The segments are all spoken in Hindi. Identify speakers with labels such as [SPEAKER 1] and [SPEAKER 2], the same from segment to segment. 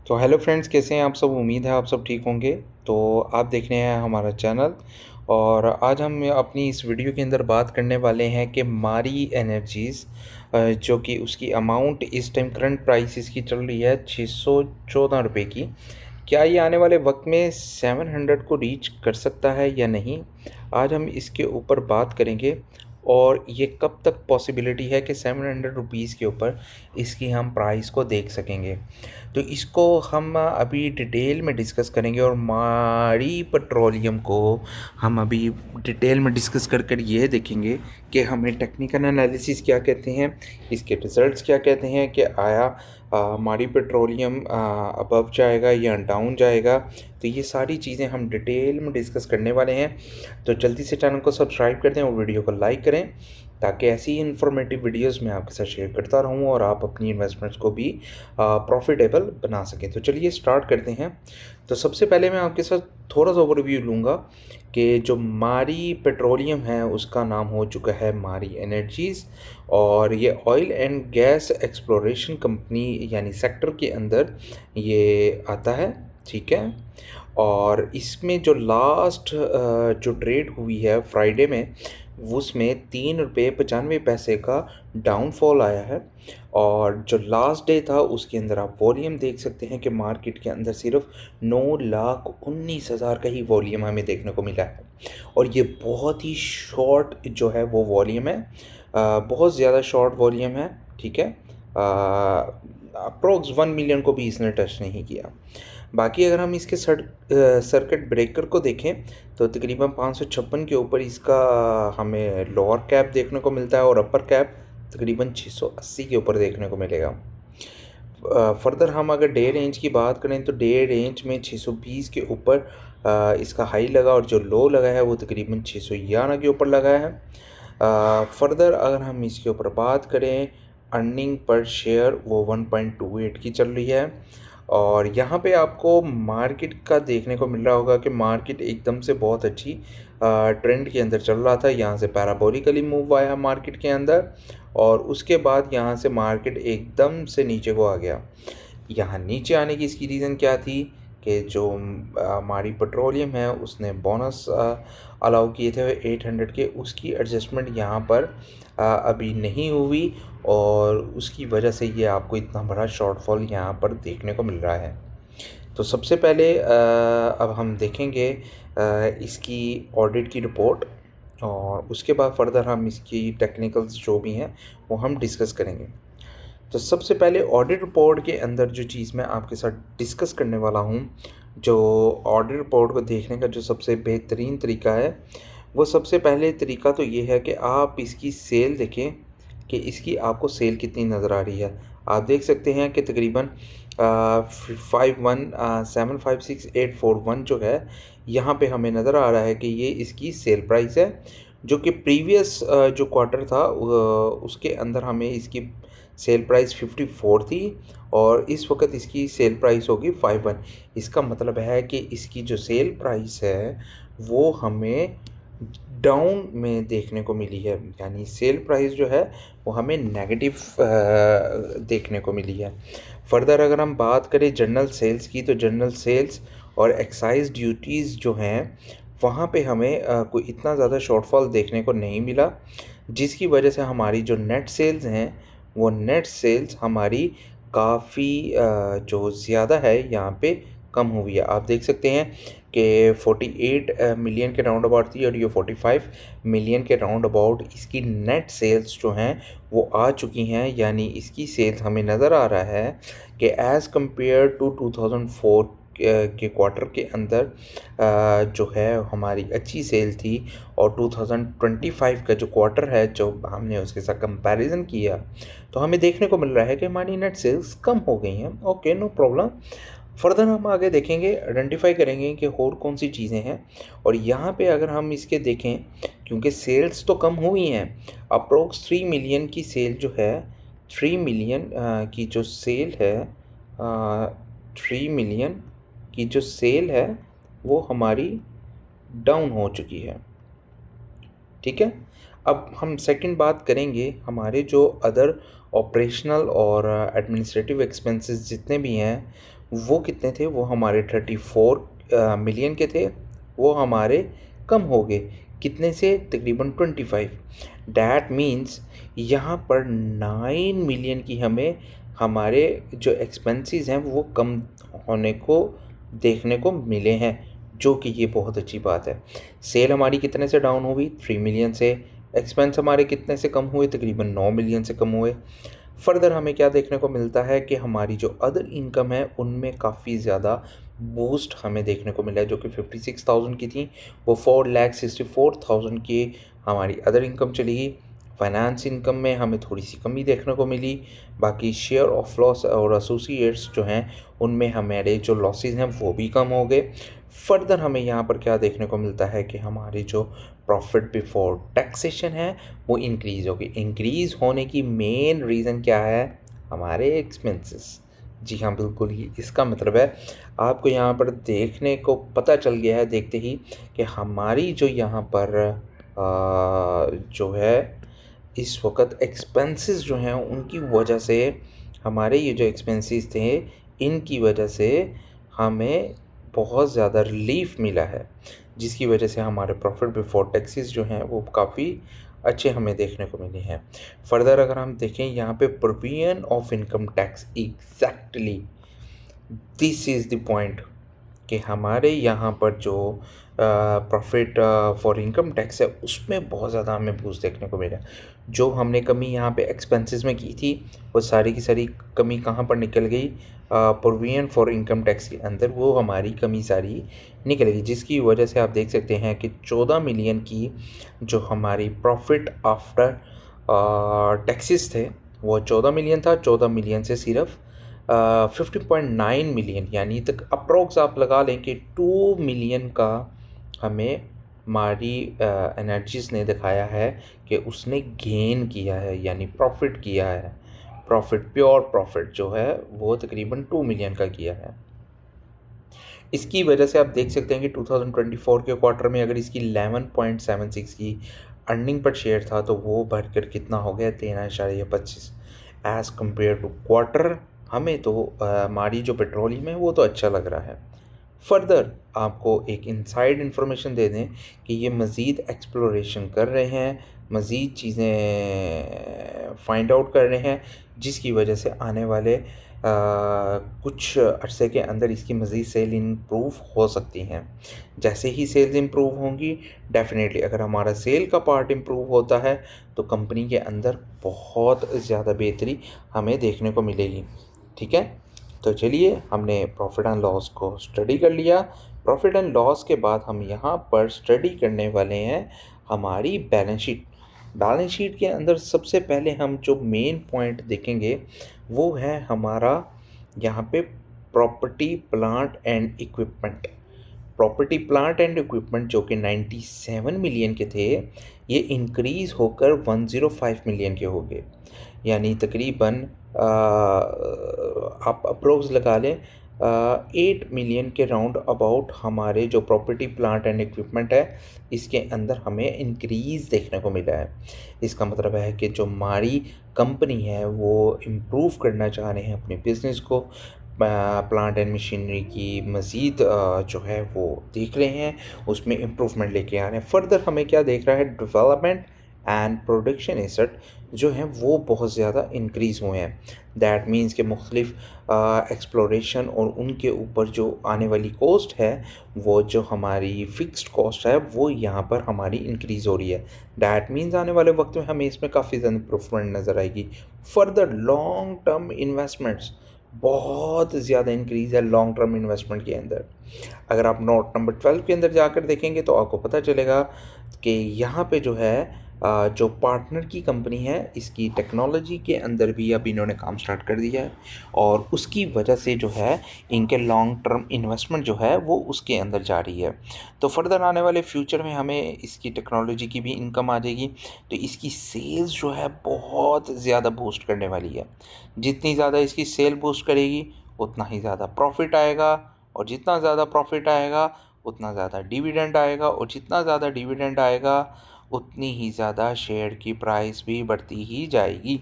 [SPEAKER 1] तो हेलो फ्रेंड्स, कैसे हैं आप सब। उम्मीद है आप सब ठीक होंगे। तो आप देख रहे हैं हमारा चैनल, और आज हम अपनी इस वीडियो के अंदर बात करने वाले हैं कि मारी एनर्जीज़ जो कि उसकी अमाउंट इस टाइम करंट प्राइस इसकी चल रही है 614 रुपये की। क्या ये आने वाले वक्त में 700 को रीच कर सकता है या नहीं, आज हम इसके ऊपर बात करेंगे। और ये कब तक पॉसिबिलिटी है कि 700 रुपीज़ के ऊपर इसकी हम प्राइस को देख सकेंगे। तो इसको हम अभी डिटेल में डिस्कस करेंगे, और मारी पेट्रोलियम को हम अभी डिटेल में डिस्कस कर कर ये देखेंगे कि हमें टेक्निकल एनालिसिस क्या कहते हैं, इसके रिज़ल्ट्स क्या कहते हैं, कि आया मारी पेट्रोलियम अबव जाएगा या डाउन जाएगा। तो ये सारी चीज़ें हम डिटेल में डिस्कस करने वाले हैं। तो जल्दी से चैनल को सब्सक्राइब कर दें और वीडियो को लाइक करें, ताकि ऐसी ही इन्फॉर्मेटिव वीडियोस मैं आपके साथ शेयर करता रहूं और आप अपनी इन्वेस्टमेंट्स को भी प्रॉफिटेबल बना सकें। तो चलिए स्टार्ट करते हैं। तो सबसे पहले मैं आपके साथ थोड़ा सा ओवरव्यू लूँगा कि जो मारी पेट्रोलियम है उसका नाम हो चुका है मारी एनर्जीज़, और ये oil and gas exploration company यानी सेक्टर के अंदर ये आता है। ठीक है। और इसमें जो लास्ट जो ट्रेड हुई है फ्राइडे में, उसमें 3 रुपये 95 पैसे का डाउनफॉल आया है। और जो लास्ट डे था उसके अंदर आप वॉल्यूम देख सकते हैं कि मार्केट के अंदर सिर्फ 9,19,000 का ही वॉल्यूम हमें देखने को मिला है। और ये बहुत ही शॉर्ट जो है वो वॉल्यूम है, बहुत ज़्यादा शॉर्ट वॉल्यूम है। ठीक है। अप्रोक्स 1 मिलियन को भी इसने टच नहीं किया। बाकी अगर हम इसके सर्किट ब्रेकर को देखें तो तकरीबन 556 के ऊपर इसका हमें लोअर कैप देखने को मिलता है, और अपर कैप तकरीबन 680 के ऊपर देखने को मिलेगा। फर्दर हम अगर डे रेंज की बात करें तो डे रेंज में 620 के ऊपर इसका हाई लगा, और जो लो लगा है वो तकरीबन 611 के ऊपर लगा है। फर्दर अगर हम इसके ऊपर बात करें, अर्निंग पर शेयर वो 1.28 की चल रही है। और यहाँ पे आपको मार्केट का देखने को मिल रहा होगा कि मार्केट एकदम से बहुत अच्छी ट्रेंड के अंदर चल रहा था। यहाँ से पैराबोलिकली मूव आया मार्केट के अंदर, और उसके बाद यहाँ से मार्केट एकदम से नीचे को आ गया। यहाँ नीचे आने की इसकी रीज़न क्या थी कि जो हमारी पेट्रोलियम है उसने बोनस अलाउ किए थे 800 के, उसकी एडजस्टमेंट यहाँ पर अभी नहीं हुई, और उसकी वजह से ये आपको इतना बड़ा शॉर्टफॉल यहाँ पर देखने को मिल रहा है। तो सबसे पहले अब हम देखेंगे इसकी ऑडिट की रिपोर्ट, और उसके बाद फर्दर हम इसकी टेक्निकल्स जो भी हैं वो हम डिस्कस करेंगे। तो सबसे पहले ऑडिट रिपोर्ट के अंदर जो चीज़ मैं आपके साथ डिस्कस करने वाला हूँ, जो ऑडिट रिपोर्ट को देखने का जो सबसे बेहतरीन तरीका है, वो सबसे पहले तरीका तो ये है कि आप इसकी सेल देखें कि इसकी आपको सेल कितनी नज़र आ रही है। आप देख सकते हैं कि तकरीबन 51,756,841 जो है यहाँ पे हमें नज़र आ रहा है कि ये इसकी सेल प्राइस है, जो कि प्रीवियस जो क्वार्टर था उसके अंदर हमें इसकी सेल प्राइस 54 थी, और इस वक्त इसकी सेल प्राइस होगी 51। इसका मतलब है कि इसकी जो सेल प्राइस है वो हमें डाउन में देखने को मिली है, यानी सेल प्राइस जो है वो हमें नेगेटिव देखने को मिली है। फर्दर अगर हम बात करें जनरल सेल्स की, तो जनरल सेल्स और एक्साइज ड्यूटीज़ जो हैं वहाँ पे हमें कोई इतना ज़्यादा शॉर्टफॉल देखने को नहीं मिला, जिसकी वजह से हमारी जो नेट सेल्स हैं वो नेट सेल्स हमारी काफ़ी जो ज़्यादा है यहाँ पे कम हुई है। आप देख सकते हैं कि 48 मिलियन के राउंड अबाउट थी, और ये 45 मिलियन के राउंड अबाउट इसकी नेट सेल्स जो हैं वो आ चुकी हैं। यानी इसकी सेल्स हमें नज़र आ रहा है कि एज़ कम्पेयर टू 2004 के क्वार्टर के अंदर जो है हमारी अच्छी सेल थी, और 2025 का जो क्वार्टर है जो हमने उसके साथ कंपैरिजन किया तो हमें देखने को मिल रहा है कि हमारी नेट सेल्स कम हो गई हैं। Okay, no problem. फर्दर हम आगे देखेंगे, आइडेंटिफाई करेंगे कि और कौन सी चीज़ें हैं। और यहाँ पे अगर हम इसके देखें, क्योंकि सेल्स तो कम हुई हैं, अप्रोक्स 3 मिलियन की सेल जो है, 3 मिलियन की जो सेल है, 3 मिलियन की जो सेल है वो हमारी डाउन हो चुकी है। ठीक है। अब हम सेकंड बात करेंगे, हमारे जो अदर ऑपरेशनल और एडमिनिस्ट्रेटिव एक्सपेंसेस जितने भी हैं वो कितने थे, वो हमारे 34 मिलियन के थे, वो हमारे कम हो गए कितने से, तकरीबन 25। डैट मीन्स यहाँ पर 9 मिलियन की हमें हमारे जो एक्सपेंसेस हैं वो कम होने को देखने को मिले हैं, जो कि ये बहुत अच्छी बात है। सेल हमारी कितने से डाउन हुई, 3 मिलियन से। एक्सपेंस हमारे कितने से कम हुए, तकरीबन 9 मिलियन से कम हुए। फर्दर हमें क्या देखने को मिलता है कि हमारी जो अदर इनकम है उनमें काफ़ी ज़्यादा बूस्ट हमें देखने को मिला है, जो कि 56,000 की थी, वो 4,64,000 की हमारी अदर इनकम चली गई। फाइनेंस इनकम में हमें थोड़ी सी कमी देखने को मिली। बाकी शेयर ऑफ लॉस और एसोसिएट्स जो हैं उनमें हमारे जो लॉसेस हैं वो भी कम हो गए। फर्दर हमें यहाँ पर क्या देखने को मिलता है कि हमारी जो प्रॉफिट बिफोर टैक्सेशन है वो इंक्रीज़ होगी। इंक्रीज़ होने की मेन रीज़न क्या है, हमारे एक्सपेंसेस। जी हाँ, बिल्कुल ही इसका मतलब है आपको यहाँ पर देखने को पता चल गया है देखते ही कि हमारी जो यहाँ पर जो है इस वक्त एक्सपेंसेस जो हैं उनकी वजह से, हमारे ये जो एक्सपेंसेस थे इनकी वजह से हमें बहुत ज़्यादा रिलीफ मिला है, जिसकी वजह से हमारे प्रॉफिट बिफोर टैक्सेस जो हैं वो काफ़ी अच्छे हमें देखने को मिले हैं। फर्दर अगर हम देखें यहाँ पे provision of income tax, exactly this is the point कि हमारे यहाँ पर जो प्रॉफिट फॉर इनकम टैक्स है उसमें बहुत ज़्यादा हमें बूस्ट देखने को मिला। जो हमने कमी यहाँ पे एक्सपेंसेस में की थी वो सारी की सारी कमी कहाँ पर निकल गई, प्रोविजन फॉर इनकम टैक्स के अंदर वो हमारी कमी सारी निकल गई, जिसकी वजह से आप देख सकते हैं कि 14 मिलियन की जो हमारी प्रॉफिट आफ्टर टैक्सेस थे वो 14 मिलियन था। 14 मिलियन से सिर्फ 15.9 मिलियन, यानी तक अप्रोक्स आप लगा लें कि 2 मिलियन का हमें हमारी एनर्जीज ने दिखाया है कि उसने गेन किया है, यानी प्रॉफिट किया है। प्रॉफिट, प्योर प्रॉफिट जो है वो तकरीबन 2 मिलियन का किया है। इसकी वजह से आप देख सकते हैं कि 2024 के क्वार्टर में अगर इसकी 11.76 की अर्निंग पर शेयर था तो वो बढ़कर कितना हो गया, 13.25 एज़ कम्पेयर टू क्वार्टर। हमें तो हमारी जो पेट्रोलियम है वो तो अच्छा लग रहा है। फर्दर आपको एक इनसाइड इन्फॉर्मेशन दे दें कि ये मज़ीद एक्सप्लोरेशन कर रहे हैं, मज़ीद चीज़ें फाइंड आउट कर रहे हैं, जिसकी वजह से आने वाले कुछ अरसे के अंदर इसकी मज़ीद सेल इम्प्रूव हो सकती हैं। जैसे ही सेल्स इम्प्रूव होंगी, डेफिनेटली अगर हमारा सेल का पार्ट इम्प्रूव होता है तो कंपनी के अंदर बहुत ज़्यादा बेहतरी हमें देखने को मिलेगी। ठीक है, तो चलिए हमने प्रॉफिट एंड लॉस को स्टडी कर लिया। प्रॉफिट एंड लॉस के बाद हम यहाँ पर स्टडी करने वाले हैं हमारी बैलेंस शीट। बैलेंस शीट के अंदर सबसे पहले हम जो मेन पॉइंट देखेंगे वो है हमारा यहाँ पे property plant and equipment. Property plant and equipment जो कि 97 मिलियन के थे, ये इंक्रीज़ होकर 105 मिलियन के हो गए, यानी तकरीबन आप अप्रोक्स लगा लें 8 मिलियन के राउंड अबाउट हमारे जो प्रॉपर्टी प्लांट एंड इक्विपमेंट है इसके अंदर हमें इंक्रीज़ देखने को मिला है। इसका मतलब है कि जो हमारी कंपनी है वो इम्प्रूव करना चाह रहे हैं अपने बिज़नेस को, प्लांट एंड मशीनरी की मज़ीद जो है वो देख रहे हैं, उसमें इम्प्रूवमेंट लेके आ रहे हैं। फर्दर हमें क्या देख रहा है, डेवलपमेंट एंड प्रोडक्शन एसेट जो हैं वो बहुत ज़्यादा इंक्रीज़ हुए हैं। दैट मीन्स के मुख्तलिफ एक्सप्लोरेशन और उनके ऊपर जो आने वाली कॉस्ट है, वो जो हमारी फ़िक्स्ड कॉस्ट है वो यहाँ पर हमारी इंक्रीज़ हो रही है। दैट मीन्स आने वाले वक्त में हमें इसमें काफ़ी ज़्यादा इम्प्रूवमेंट नज़र आएगी। फर्दर लॉन्ग टर्म इन्वेस्टमेंट्स बहुत ज़्यादा इंक्रीज़ है लॉन्ग टर्म इन्वेस्टमेंट के अंदर। अगर आप नोट नंबर 12 के अंदर जाकर देखेंगे तो आपको पता चलेगा कि यहाँ पे जो है जो पार्टनर की कंपनी है इसकी टेक्नोलॉजी के अंदर भी अब इन्होंने काम स्टार्ट कर दिया है, और उसकी वजह से जो है इनके लॉन्ग टर्म इन्वेस्टमेंट जो है वो उसके अंदर जा रही है। तो फर्दर आने वाले फ्यूचर में हमें इसकी टेक्नोलॉजी की भी इनकम आ जाएगी, तो इसकी सेल्स जो है बहुत ज़्यादा बूस्ट करने वाली है। जितनी ज़्यादा इसकी सेल बूस्ट करेगी उतना ही ज़्यादा प्रॉफिट आएगा, और जितना ज़्यादा प्रॉफिट आएगा उतना ज़्यादा डिविडेंड आएगा, और जितना ज़्यादा डिविडेंड आएगा उतनी ही ज़्यादा शेयर की प्राइस भी बढ़ती ही जाएगी।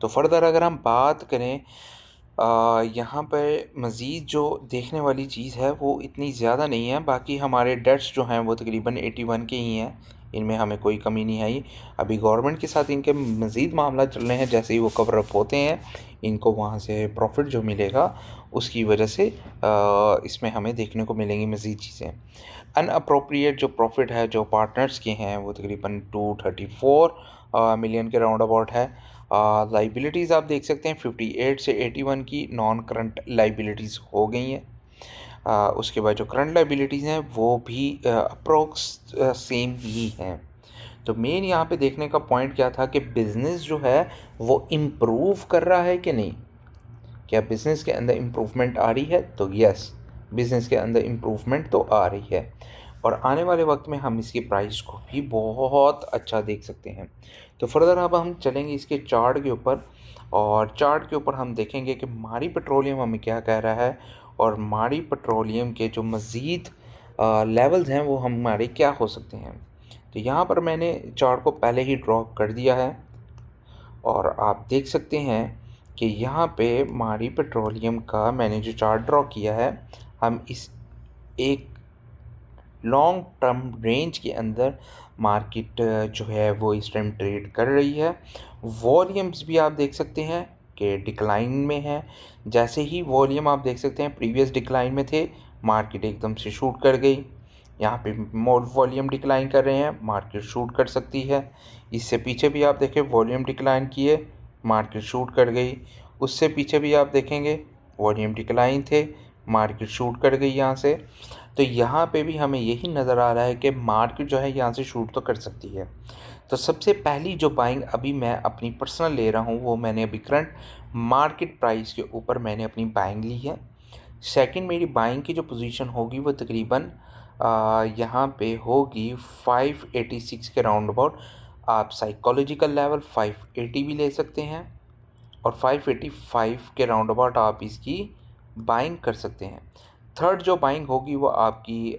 [SPEAKER 1] तो फर्दर अगर हम बात करें यहाँ पर मज़ीद जो देखने वाली चीज़ है वो इतनी ज़्यादा नहीं है। बाकी हमारे डेट्स जो हैं वो तकरीबन 81 के ही हैं, इनमें हमें कोई कमी नहीं आई। अभी गवर्नमेंट के साथ इनके मज़ीद मामला चल रहे हैं, जैसे ही वो कवर अप होते हैं इनको वहाँ से प्रॉफिट जो मिलेगा उसकी वजह से इसमें हमें देखने को मिलेंगी मज़ीद चीज़ें। अनअप्रोप्रिएट जो प्रॉफिट है जो पार्टनर्स के हैं वो तकरीबन 234 मिलियन के राउंड अबाउट है। लाइबिलिटीज़ आप देख सकते हैं 58 से 81 की नॉन करंट लाइबिलिटीज़ हो गई हैं। उसके बाद जो करंट लाइबिलिटीज़ हैं वो भी अप्रोक्स सेम ही हैं। तो मेन यहाँ पे देखने का पॉइंट क्या था कि बिज़नेस जो है वो इम्प्रूव कर रहा है कि नहीं। क्या बिज़नेस के अंदर इम्प्रूवमेंट आ रही है? तो यस, बिज़नेस के अंदर इम्प्रूवमेंट तो आ रही है और आने वाले वक्त में हम इसकी प्राइस को भी बहुत अच्छा देख सकते हैं। तो फर्दर अब हम चलेंगे इसके चार्ट के ऊपर और चार्ट के ऊपर हम देखेंगे कि मारी पेट्रोलियम हमें क्या कह रहा है और मारी पेट्रोलियम के जो मज़ीद लेवल्स हैं वो हमारे क्या हो सकते हैं। तो यहाँ पर मैंने चार्ट को पहले ही ड्रॉ कर दिया है और आप देख सकते हैं कि यहाँ पे मारी पेट्रोलियम का मैंने जो चार्ट ड्रॉ किया है, हम इस एक लॉन्ग टर्म रेंज के अंदर मार्केट जो है वो इस टाइम ट्रेड कर रही है। वॉल्यूम्स भी आप देख सकते हैं कि डिक्लाइन में है। जैसे ही वॉल्यूम आप देख सकते हैं प्रीवियस डिक्लाइन में थे, मार्केट एकदम से शूट कर गई। यहाँ पे मोर वॉल्यूम डिक्लाइन कर रहे हैं, मार्केट शूट कर सकती है। इससे पीछे भी आप देखें वॉल्यूम डिक्लाइन किए, मार्केट शूट कर गई। उससे पीछे भी आप देखेंगे वॉल्यूम डिक्लाइन थे, मार्केट शूट कर गई यहाँ से। तो यहाँ पे भी हमें यही नज़र आ रहा है कि मार्केट जो है यहाँ से शूट तो कर सकती है। तो सबसे पहली जो बाइंग अभी मैं अपनी पर्सनल ले रहा हूँ वो मैंने अभी करंट मार्केट प्राइस के ऊपर मैंने अपनी बाइंग ली है। सेकंड मेरी बाइंग की जो पोजीशन होगी वो तकरीबन यहाँ पे होगी 586 के राउंड अबाउट। आप साइकोलॉजिकल लेवल 580 भी ले सकते हैं और 585 के राउंड अबाउट आप इसकी बाइंग कर सकते हैं। थर्ड जो बाइंग होगी वो आपकी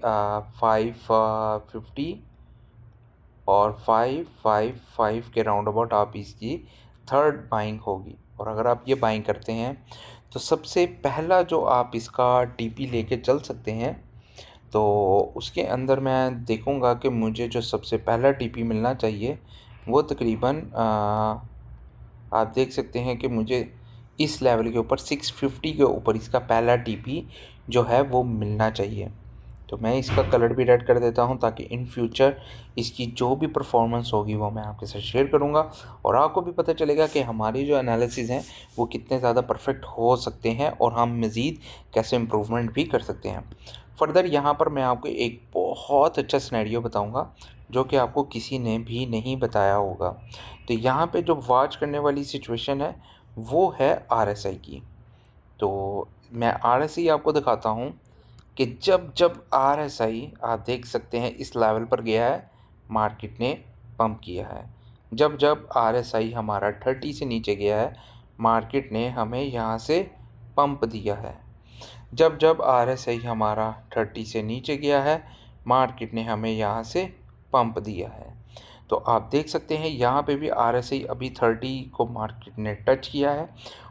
[SPEAKER 1] 550 और 555 के राउंड अबाउट आप इसकी थर्ड बाइंग होगी। और अगर आप ये बाइंग करते हैं तो सबसे पहला जो आप इसका टीपी लेके चल सकते हैं, तो उसके अंदर मैं देखूंगा कि मुझे जो सबसे पहला टीपी मिलना चाहिए वो तकरीबन आप देख सकते हैं कि मुझे इस लेवल के ऊपर 650 के ऊपर इसका पहला टीपी जो है वो मिलना चाहिए। तो मैं इसका कलर भी रेड कर देता हूं ताकि इन फ्यूचर इसकी जो भी परफॉर्मेंस होगी वो मैं आपके साथ शेयर करूंगा और आपको भी पता चलेगा कि हमारी जो एनालिसिस हैं वो कितने ज़्यादा परफेक्ट हो सकते हैं और हम मज़ीद कैसे इम्प्रूवमेंट भी कर सकते हैं। फर्दर यहाँ पर मैं आपको एक बहुत अच्छा सिनेरियो बताऊँगा जो कि आपको किसी ने भी नहीं बताया होगा। तो यहाँ पे जो वॉच करने वाली सिचुएशन है वो है RSI की। तो मैं RSI आपको दिखाता हूँ कि जब जब RSI आप देख सकते हैं इस लेवल पर गया है, मार्केट ने पंप किया है। जब जब RSI हमारा 30 से नीचे गया है, मार्केट ने हमें यहाँ से पंप दिया है। जब जब RSI हमारा 30 से नीचे गया है, मार्केट ने हमें यहाँ से पंप दिया है। तो आप देख सकते हैं यहाँ पे भी RSI अभी 30 को मार्केट ने टच किया है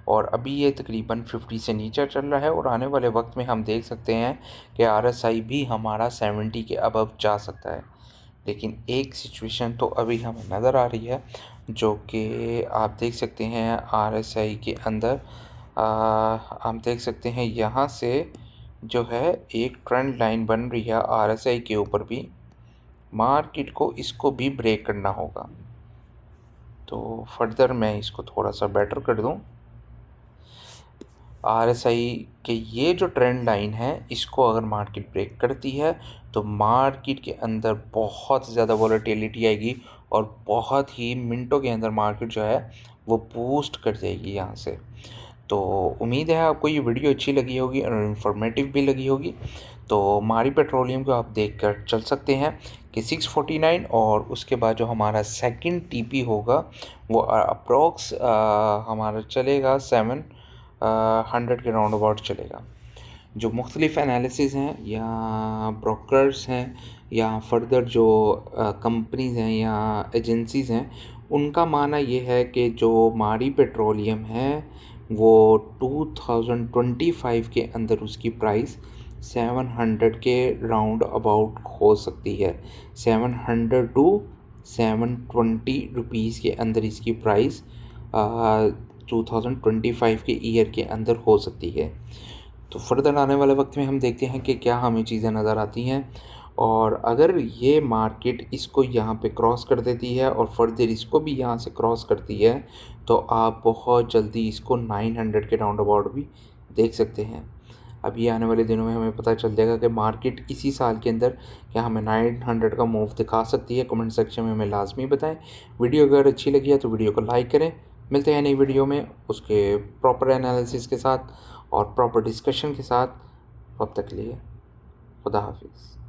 [SPEAKER 1] और अभी ये तकरीबन 50 से नीचे चल रहा है और आने वाले वक्त में हम देख सकते हैं कि RSI भी हमारा 70 के अबव जा सकता है। लेकिन एक सिचुएशन तो अभी हमें नज़र आ रही है जो कि आप देख सकते हैं RSI के अंदर आप देख सकते हैं यहाँ से जो है एक ट्रेंड लाइन बन रही है RSI के ऊपर भी। मार्केट को इसको भी ब्रेक करना होगा। तो फर्दर मैं इसको थोड़ा सा बेटर कर दूं। RSI के ये जो ट्रेंड लाइन है इसको अगर मार्केट ब्रेक करती है तो मार्केट के अंदर बहुत ज़्यादा वॉलेटिलिटी आएगी और बहुत ही मिनटों के अंदर मार्केट जो है वो बूस्ट कर जाएगी यहाँ से। तो उम्मीद है आपको ये वीडियो अच्छी लगी होगी और इन्फॉर्मेटिव भी लगी होगी। तो मारी पेट्रोलियम को आप देख कर चल सकते हैं कि 649 और उसके बाद जो हमारा सेकंड टीपी होगा वो अप्रॉक्स हमारा चलेगा 700 के राउंड अबाउट चलेगा। जो मुख्तलिफ़ एनालिसिस हैं या ब्रोकर्स हैं या फर्दर जो कंपनीज़ हैं या एजेंसीज़ हैं, उनका मानना ये है कि जो मारी पेट्रोलियम है वो 2025 के अंदर उसकी प्राइस 700 के राउंड अबाउट हो सकती है। 700 टू 720 रुपीज़ के अंदर इसकी प्राइस 2025 के ईयर के अंदर हो सकती है। तो फर्दर आने वाले वक्त में हम देखते हैं कि क्या हमें चीज़ें नज़र आती हैं, और अगर ये मार्केट इसको यहाँ पे क्रॉस कर देती है और फर्दर इसको भी यहाँ से क्रॉस करती है, तो आप बहुत जल्दी इसको 900 के राउंड अबाउट भी देख सकते हैं। अब ये आने वाले दिनों में हमें पता चल जाएगा कि मार्केट इसी साल के अंदर क्या हमें 900 का मूव दिखा सकती है। कमेंट सेक्शन में हमें लाजमी बताएं। वीडियो अगर अच्छी लगी है तो वीडियो को लाइक करें। मिलते हैं नई वीडियो में उसके प्रॉपर एनालिसिस के साथ और प्रॉपर डिस्कशन के साथ। तब तक के लिए खुदा हाफिज़।